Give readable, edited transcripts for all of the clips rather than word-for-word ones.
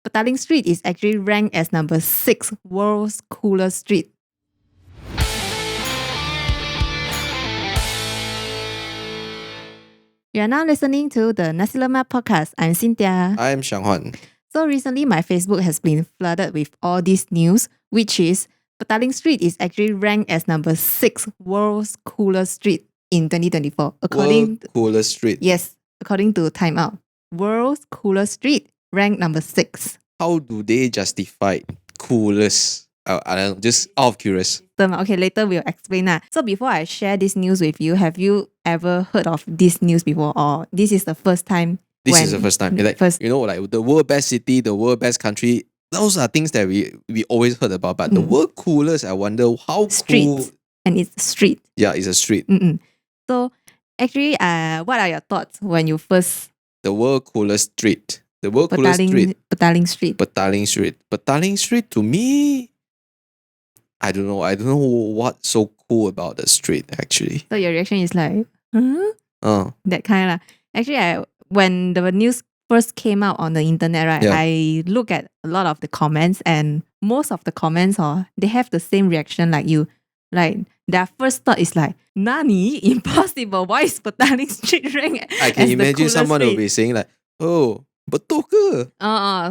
Petaling Street is actually ranked as number 6 world's coolest street. You are now listening to the Nasi Lemak Podcast. I'm Cynthia. I'm Xianghuan. So recently, my Facebook has been flooded with all this news, which is Petaling Street is actually ranked as number 6 world's coolest street in 2024. Coolest street. Yes, according to Time Out. World's coolest street, ranked number 6. How do they justify coolest? I don't know, just out of curious. Okay, later we'll explain that. So before I share this news with you, have you ever heard of this news before, or this is the first time? This is the first time. Like the world best city, the world best country. Those are things that we always heard about. But the world coolest, I wonder how cool. And it's street. Yeah, it's a street. So actually, what are your thoughts when you first? The world coolest street. The world coolest street. Petaling Street. Petaling Street. Petaling Street to me, I don't know. I don't know what's so cool about the street actually. So your reaction is like, huh? That kind of. Actually, when the news first came out on the internet, right? Yeah. I look at a lot of the comments, and most of the comments, they have the same reaction like you. Like their first thought is like, Nani? Impossible. Why is Petaling Street ranked? I can imagine someone will be saying like, oh, betul ke?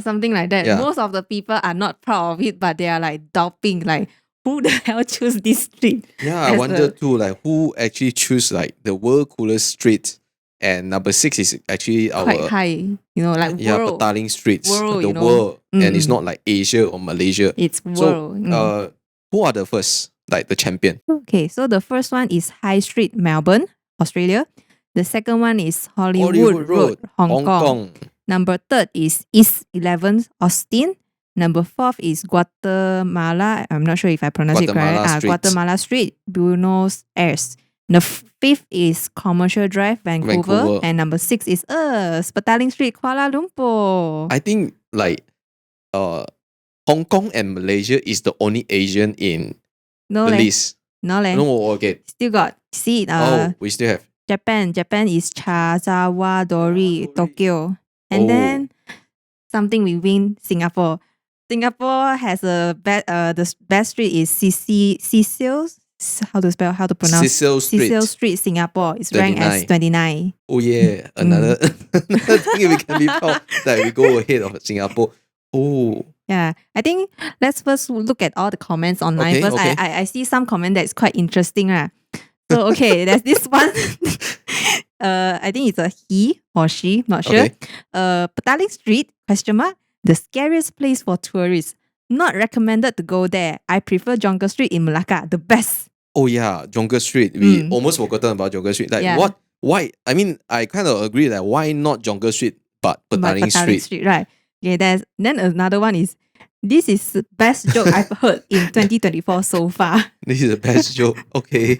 Something like that. Yeah. Most of the people are not proud of it, but they are like doubting, like, who the hell choose this street? Yeah, I wonder too, like who actually choose like the world coolest street, and number 6 is actually our quite high, like world. Petaling Streets, World, the world, and it's not like Asia or Malaysia. It's world. So, who are the first, like the champion? Okay, so the first one is High Street, Melbourne, Australia. The second one is Hollywood Road, Hong Kong. Number 3 is East 11, Austin. Number 4 is Guatemala. I'm not sure if I pronounce it correct. Guatemala Street, Buenos Aires. The 5th is Commercial Drive, Vancouver. And number 6 is Petaling Street, Kuala Lumpur. I think like Hong Kong and Malaysia is the only Asian in the list. No, okay. Still got, see, we still have Japan. Japan is Chazawa Dori, Tokyo. And then something we win, Singapore. Singapore has the best street is Cecil. How to pronounce? Cecil Street. Cecil Street, Singapore. It's ranked as 29. Oh yeah, another thing we can be proud that we go ahead of Singapore. Oh. Yeah, I think let's first look at all the comments online first. Okay. I see some comment that is quite interesting. So okay, there's this one. I think it's a he or she, not sure. Okay. Petaling Street, ? The scariest place for tourists. Not recommended to go there. I prefer Jonker Street in Malacca, the best. Oh yeah, Jonker Street. We almost forgotten about Jonker Street. Like what? Why? I mean, I kind of agree that why not Jonker Street but Petaling Street? Right. Okay, then another one is, this is the best joke I've heard in 2024 so far. This is the best joke. Okay.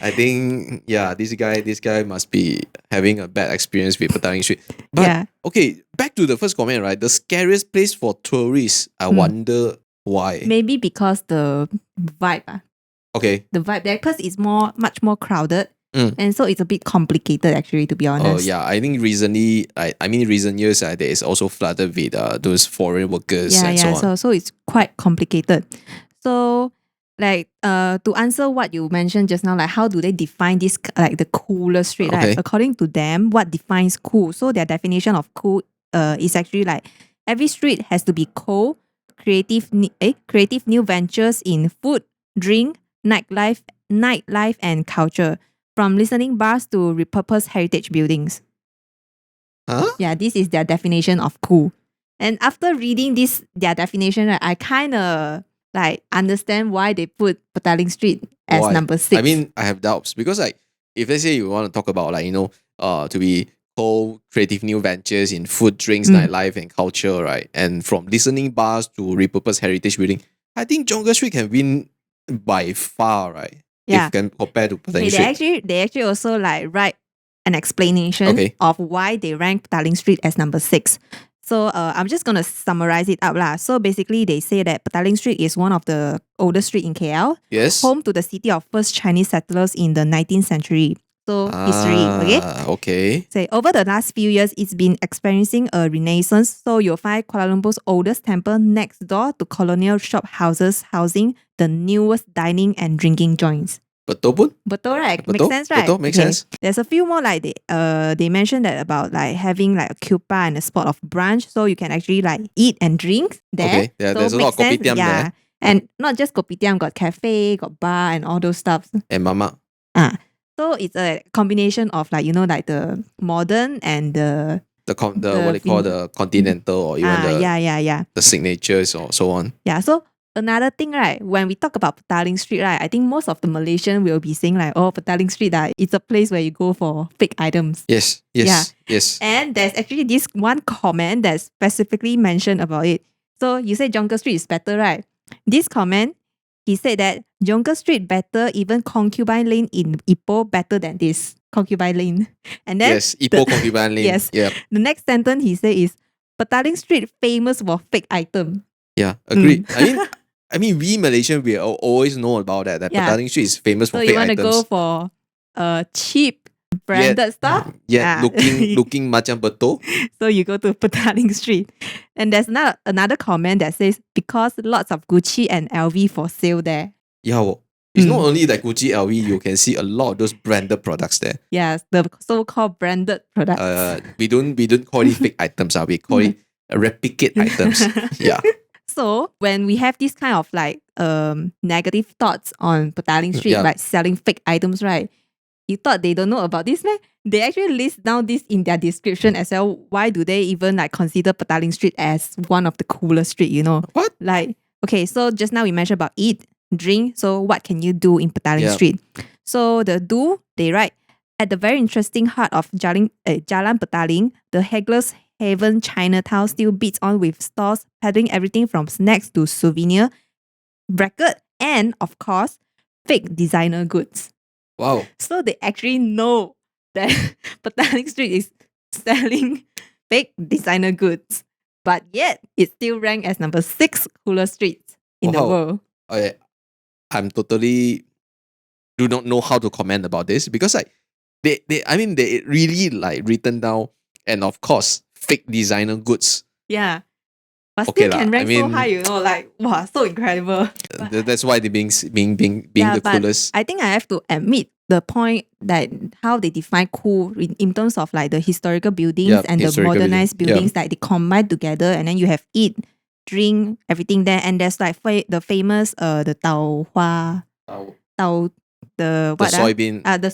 I think, this guy must be having a bad experience with Petaling Street. But, okay, back to the first comment, right? The scariest place for tourists, I wonder why. Maybe because the vibe. Okay. The vibe there, because it's much more crowded. And so it's a bit complicated, actually, to be honest. Oh, yeah. I think recently, recent years, there is also flooded with those foreign workers and so on. So it's quite complicated. So, like, to answer what you mentioned just now, like, how do they define this, like, the coolest street? Okay. Right? According to them, what defines cool? So their definition of cool is actually like, every street has to be cool, creative new ventures in food, drink, nightlife, and culture. From listening bars to repurposed heritage buildings. Huh? Yeah, this is their definition of cool. And after reading their definition, right, I kind of like understand why they put Petaling Street as number 6. I mean, I have doubts because like if let's say you want to talk about like to be called creative new ventures in food, drinks, nightlife, and culture, right? And from listening bars to repurposed heritage building, I think Jonker Street can win by far, right? Yeah. If you can compare to Petaling Street. They actually also like write an explanation of why they rank Petaling Street as number 6. So I'm just going to summarize it up. So basically they say that Petaling Street is one of the oldest street in KL. Yes. Home to the city of first Chinese settlers in the 19th century. So history, okay? Okay. Say over the last few years, it's been experiencing a renaissance. So you'll find Kuala Lumpur's oldest temple next door to colonial shop houses housing the newest dining and drinking joints. Betul pun? Betul, right? Betul, Makes sense, right? betul, makes sense. There's a few more like they mentioned that about like having like a kupa and a spot of brunch, so you can actually like eat and drink there. Okay, yeah, so there's a lot of makes sense, kopitiam there. And not just kopitiam, got cafe, got bar and all those stuff. And mama. So it's a combination of like, like the modern and the what they call the continental or even the signatures or so on. Yeah, so another thing, right, when we talk about Petaling Street, right, I think most of the Malaysian will be saying like, oh, Petaling Street, it's a place where you go for fake items. Yes. And there's actually this one comment that specifically mentioned about it. So you said Jonker Street is better, right? This comment, he said that Jonker Street better, even Concubine Lane in Ipoh better than this Concubine Lane. And then yes, Ipoh Concubine Lane. Yes. Yep. The next sentence he said is Petaling Street famous for fake item. Yeah, agreed. I mean, we Malaysian, we always know about that. That Petaling Street is famous for fake items. So you want to go for cheap branded stuff? Yeah, looking macam betul. So you go to Petaling Street. And there's another comment that says, because lots of Gucci and LV for sale there. Yeah, it's not only like Gucci, LV, you can see a lot of those branded products there. Yes, the so-called branded products. We don't call it fake items, we call it replicate items. Yeah. So when we have this kind of like negative thoughts on Petaling Street, like selling fake items, right? You thought they don't know about this, man? They actually list down this in their description as well. Why do they even like consider Petaling Street as one of the coolest street, What? Like, okay, so just now we mentioned about eat, drink. So what can you do in Petaling Street? So they write, at the very interesting heart of Jalan Petaling, the Haggler's Haven Chinatown still beats on with stores peddling everything from snacks to souvenir, and of course, fake designer goods. Wow. So they actually know that Petaling Street is selling fake designer goods, but yet it still ranked as number 6 coolest streets in the world. I'm totally do not know how to comment about this because like they really like written down, and of course fake designer goods. Yeah. But still can rank so high, like wow, so incredible. That's why they're being the coolest. I think I have to admit the point that how they define cool in terms of like the historical buildings and the modernized buildings that they combine together, and then you have eat, drink, everything there, and there's like the famous the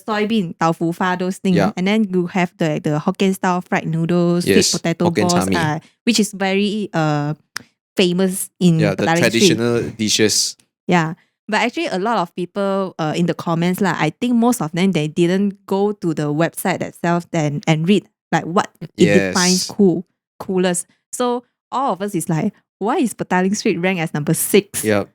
soybean tau fu fa, those things, and then you have the Hokkien style fried noodles, sweet potato balls, which is very famous in the traditional dishes. Yeah. But actually, a lot of people in the comments, I think most of them, they didn't go to the website itself and read like what it defines coolest. So all of us is like, why is Petaling Street ranked as number 6? Yeah.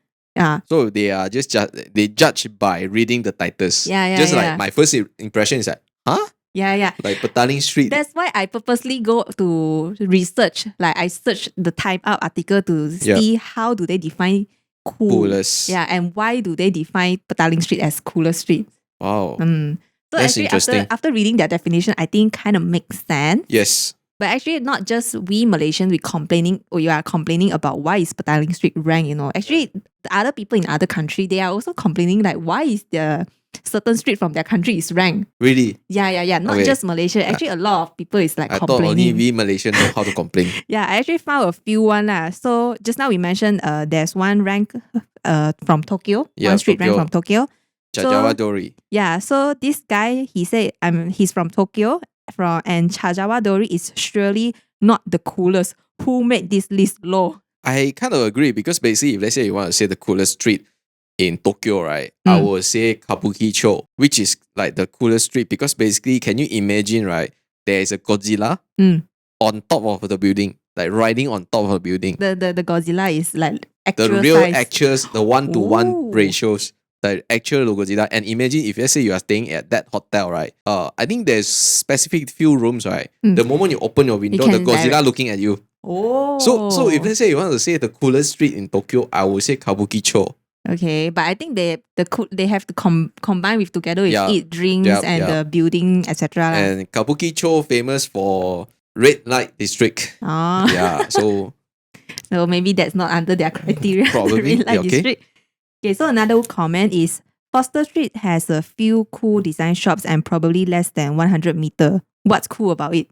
So they are they judge by reading the titles. Like my first impression is like, huh? Yeah. Like Petaling Street. That's why I purposely go to research. Like I search the Time Out article to see how do they define coolest. Yeah, and why do they define Petaling Street as coolest street? Wow. So that's actually interesting. After reading their definition, I think kind of makes sense. Yes. But actually, not just we Malaysians, you are complaining about why is Petaling Street ranked, Actually, the other people in other country, they are also complaining like why is the certain street from their country is ranked. Really? Yeah. Not just Malaysia. Actually, a lot of people is like complaining. I thought only we Malaysians know how to complain. Yeah, I actually found a few one. So just now we mentioned there's one rank from Tokyo. One street rank from Tokyo. Chajawa Dori. Yeah, so this guy, he said he's from Tokyo. And Chajawa Dori is surely not the coolest. Who made this list low? I kind of agree because basically, if let's say you want to say the coolest street in Tokyo, right, I would say Kabukicho, which is like the coolest street because basically, can you imagine, right, there is a Godzilla on top of the building, like riding on top of the building. The Godzilla is like actual the real size. actuals, the 1-to-1 ratios. The actual Godzilla. And imagine if let's say you are staying at that hotel, right? I think there's specific few rooms, right? The moment you open your window, the Godzilla looking at you. Oh. So if let's say you want to say the coolest street in Tokyo, I would say Kabukicho. Okay, but I think they have to combine with together with Yeah. eat drinks Yep, and yep. the building, etc. lah. And Kabukicho famous for red light district. Oh. Yeah, so So maybe that's not under their criteria. Probably, Red light yeah, okay. district. Okay, so another comment is Foster Street has a few cool design shops and probably less than 100 meter. What's cool about it?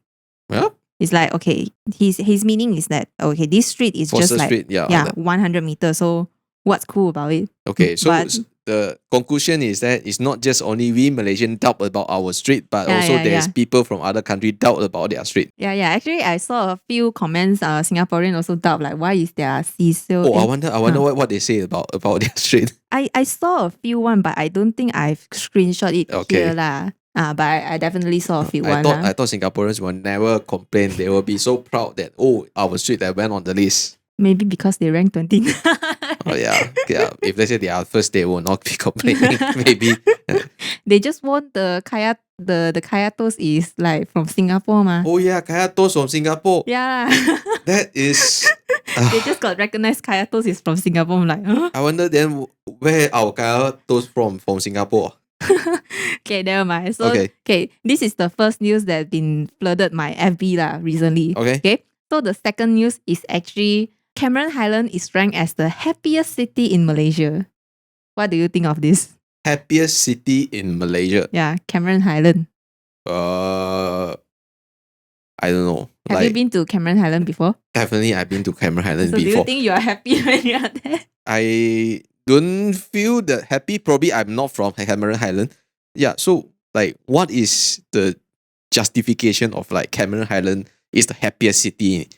well, It's like, okay, his meaning is that, okay, this street is Foster just like, Street, yeah. yeah, 100 meters. So what's cool about it? Okay, so But- the conclusion is that it's not just only we Malaysian doubt about our street, but Yeah, also yeah, there's yeah. people from other country doubt about their street. Yeah. Actually, I saw a few comments. Singaporean also doubt like, why is there Cecil? Oh, I wonder what they say about their street. I saw a few one, but I don't think I've screenshot it Okay. here lah. But I definitely saw a few I one. thought Singaporeans will never complain. They will be so proud that our street that went on the list. Maybe because they ranked 20. Oh yeah. If they say they are first, they will not be complaining. Maybe. They just won the kaya. The kaya toast is like from Singapore, ma. Oh yeah, Kaya Toast from Singapore. Yeah. That is. They just got recognized kaya toast is from Singapore. I'm like, huh? I wonder then where our Kaya Toast from Singapore. Okay, never mind. So, Okay. this is the first news that been flooded my FB lah recently. Okay. So the second news is actually Cameron Highland is ranked as the happiest city in Malaysia. What do you think of this? Happiest city in Malaysia. Yeah, Cameron Highland. I don't know. Have you been to Cameron Highland before? Definitely, I've been to Cameron Highland So do you before. think you are happy when you are there? I don't feel that happy. Probably I'm not from Cameron Highland. Yeah. So like, what is the justification of like Cameron Highland is the happiest city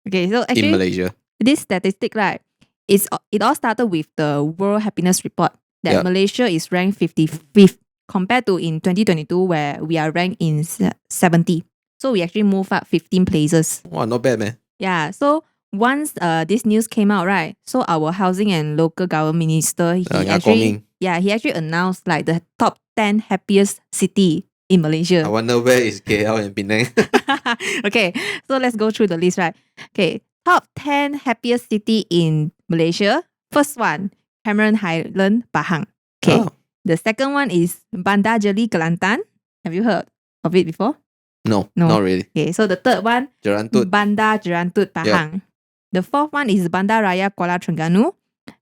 Okay, so in actually Malaysia? this statistic, right, it all started with the World Happiness Report that Yeah. Malaysia is ranked 55th compared to in 2022 where we are ranked in 70. So we actually moved up 15 places. Wow, not bad, man. Yeah, so once this news came out, right, so our housing and local government minister, he Koming. actually announced like the top 10 happiest city in Malaysia. I wonder where is KL and Penang. Okay, so let's go through the list, right? Okay, top 10 happiest city in Malaysia. First one, Cameron Highland, Pahang. Okay, Oh. the second one is Bandar Jeli, Kelantan. Have you heard of it before? No, No. not really. Okay, so the third one, Jerantut. Bandar Jerantut, Pahang. The fourth one is Bandar Raya Kuala Terengganu.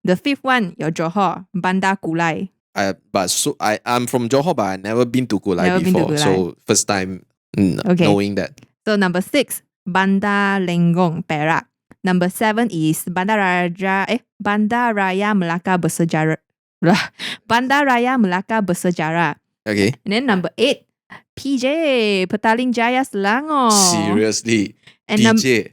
The fifth one, your Johor, Bandar Kulai. I'm from Johor, but I never been to Kulai Never been to before. Kulai. So first time Okay. knowing that. So number 6, Bandar Lenggong, Perak. Number 7 is Bandar Raya Melaka Bersejarah. Bandar Raya Melaka Bersejarah. Okay. And then number 8, PJ, Petaling Jaya, Selangor. Seriously. And, PJ.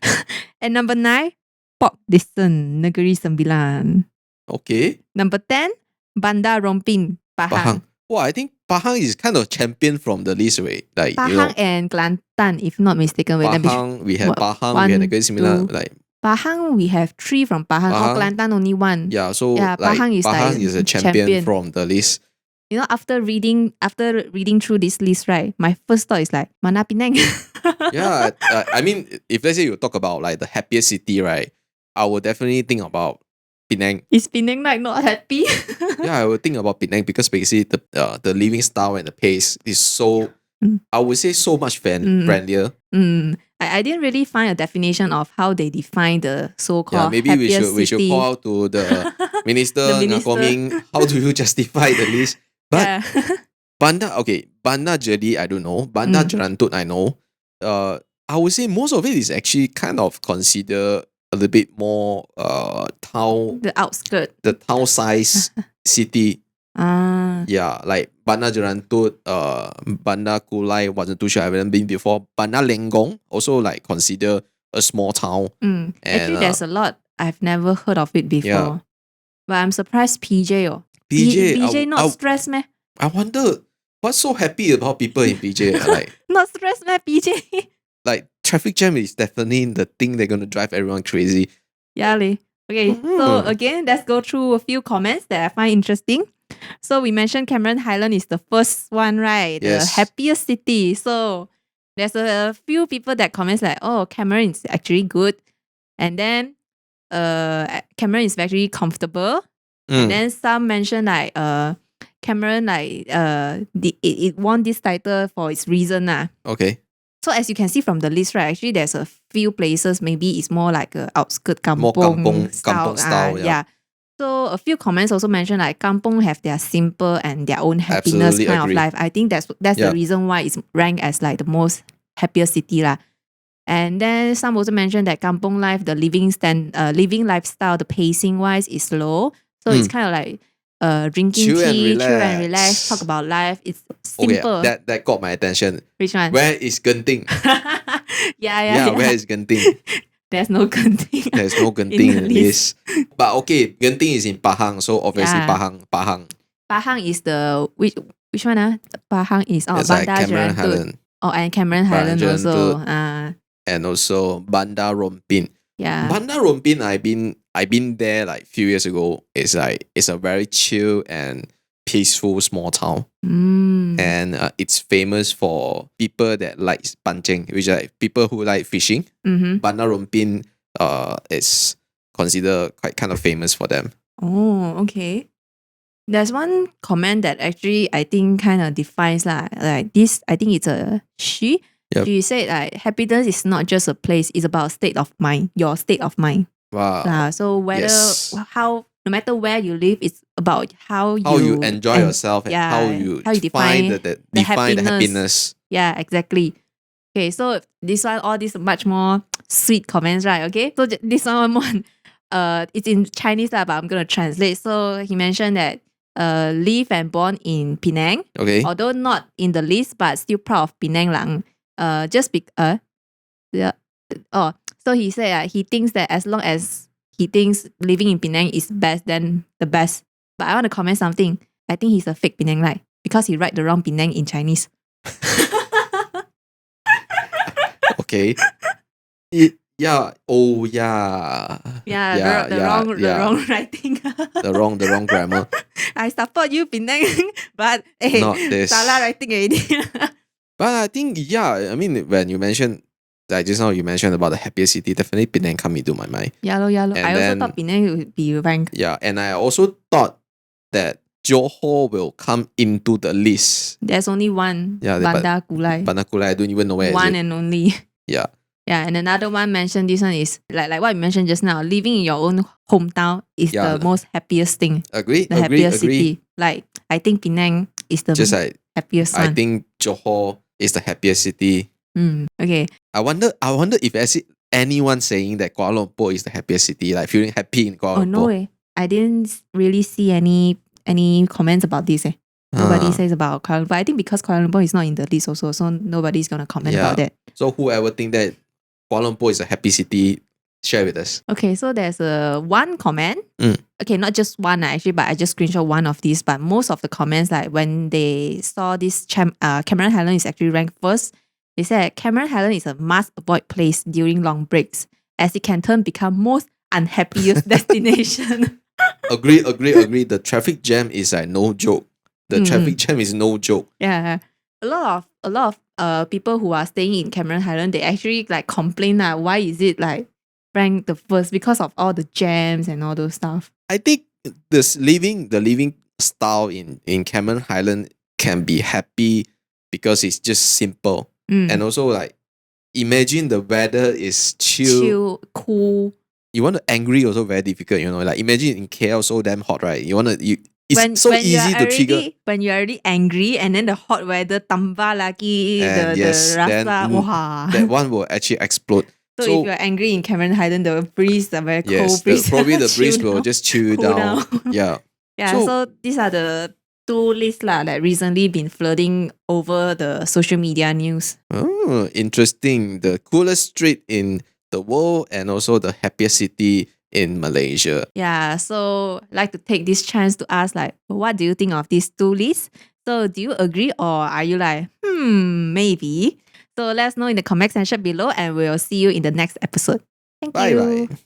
and number 9, Port Dickson, Negeri Sembilan. Okay. Number 10, Bandar Rompin, Pahang. Pahang. Well, I think Pahang is kind of champion from the list, right? Like, Pahang and Kelantan, if not mistaken. Wait, let me Pahang, we had what, Pahang, we had a great similar, 1, 2. like, Pahang, we have 3 from Pahang. Or Kelantan, only 1. yeah, so Yeah, like, Pahang is like is a champion, champion. from the list. You know, after reading through this list, right, my first thought is like, mana Penang? Yeah, I mean, if let's say you talk about like the happiest city, right, I would definitely think about Penang. Is Penang like not happy? Yeah, I would think about Penang because basically the living style and the pace is so, I would say so much friendlier. I didn't really find a definition of how they define the so-called Yeah, maybe happiest we should city. call out to the minister, The minister. Koming, how do you justify the list? But Yeah. Bandar Jeli, I don't know. Bandar Jerantut, I know. I would say most of it is actually kind of considered a little bit more town, The outskirt. the town size city. Yeah, like Bandar Jerantut, Bandar Kulai, wasn't too sure, I haven't been before. Bandar Lenggong, also like consider a small town. Actually, there's a lot. I've never heard of it before. Yeah. But I'm surprised PJ. PJ, not stressed, meh? I wonder what's so happy about people in PJ. Not stressed, meh, PJ? Like traffic jam is definitely the thing they're gonna drive everyone crazy. Yeah, leh. Okay, so again, let's go through a few comments that I find interesting. So we mentioned Cameron Highland is the first one, right? Yes. The happiest city. So there's a few people that comments like, oh, Cameron is actually good. And then Cameron is very comfortable. And then some mention like Cameron like it won this title for its reason lah. Okay. So as you can see from the list, right, actually there's a few places maybe it's more like a outskirt More kampong kampong style, yeah. So a few comments also mention like kampong have their simple and their own happiness Absolutely kind agree. of life. I think that's the reason why it's ranked as like the most happiest city lah. And then some also mentioned that kampong life, the living lifestyle, the pacing wise is slow. So it's kind of like drinking Chill tea, and chill and relax, talk about life. It's simple. Okay, that got my attention. Which one? Where is Genting? yeah. Where is Genting? There's no Genting. There's no Genting in the list. But okay, Genting is in Pahang, so obviously Pahang. Pahang is the which one? Pahang is It's like Cameron Highland. Oh, and Cameron Highland also. And also Bandar Rompin. Yeah. Bandar Rompin, I've been there like few years ago. It's a very chill and peaceful small town. And it's famous for people that like pancing, which are like people who like fishing. Bandar Rompin is considered quite kind of famous for them. Oh, okay. There's one comment that actually I think kind of defines like this. I think it's a she. Yep. She said like happiness is not just a place; it's about state of mind. Your state of mind. Wow. So whether no matter where you live, it's about how you enjoy yourself and how you define the happiness. Yeah, exactly. Okay, so all these much more sweet comments, right? Okay, so this one, it's in Chinese but I'm gonna translate. So he mentioned that live and born in Penang. Okay. Although not in the list, but still proud of Penang lang. So he said he thinks that as long as he thinks living in Penang is best, then the best. But I want to comment something. I think he's a fake Penang like because he write the wrong Penang in Chinese. Okay. Yeah. Oh yeah. Yeah. The wrong writing. the wrong grammar. I support you, Penang, but not this. Salah writing already. But I think I mean when you mentioned like just now you mentioned about the happiest city, definitely Penang come into my mind. Yeah. I also thought Penang would be ranked. Yeah, and I also thought that Johor will come into the list. There's only one. Yeah, Bandar Kulai. Bandar Kulai, I don't even know where one is it. and only. Yeah. Yeah, and another one mentioned, this one is like what you mentioned just now, living in your own hometown is the most happiest thing. Agree. The happiest city. Like I think Penang is the happiest one. I think Johor is the happiest city. Okay. I wonder if anyone saying that Kuala Lumpur is the happiest city, like feeling happy in Kuala Lumpur. Oh no way. I didn't really see any comments about this. Nobody says about Kuala Lumpur. I think because Kuala Lumpur is not in the list also, so nobody's gonna comment about that. So whoever think that Kuala Lumpur is a happy city, share with us. Okay, so there's one comment. Okay, not just one actually, but I just screenshot one of these. But most of the comments, like when they saw this Cameron Highland is actually ranked first, they said Cameron Highland is a must-avoid place during long breaks, as it can become most unhappiest destination. Agree. The traffic jam is like no joke. The traffic jam is no joke. Yeah, a lot of people who are staying in Cameron Highland, they actually like complain why is it like ranked the first because of all the jams and all those stuff. I think the living style in Cameron Highland can be happy because it's just simple. And also like imagine the weather is chill, cool. You want to angry also very difficult, like imagine in KL so damn hot, right? It's so easy to trigger. When you're already angry and then the hot weather tambah lagi the rasa, wah. That one will actually explode. So if you're angry in Cameron Highland, the breeze, the very cold breeze. Probably the breeze will just chill down. Yeah. So these are the two lists that recently been flooding over the social media news. Oh, interesting. The coolest street in the world and also the happiest city in Malaysia. Yeah, so I'd like to take this chance to ask what do you think of these two lists? So do you agree or are you like, maybe? So let us know in the comment section below and we'll see you in the next episode. Thank you. Bye.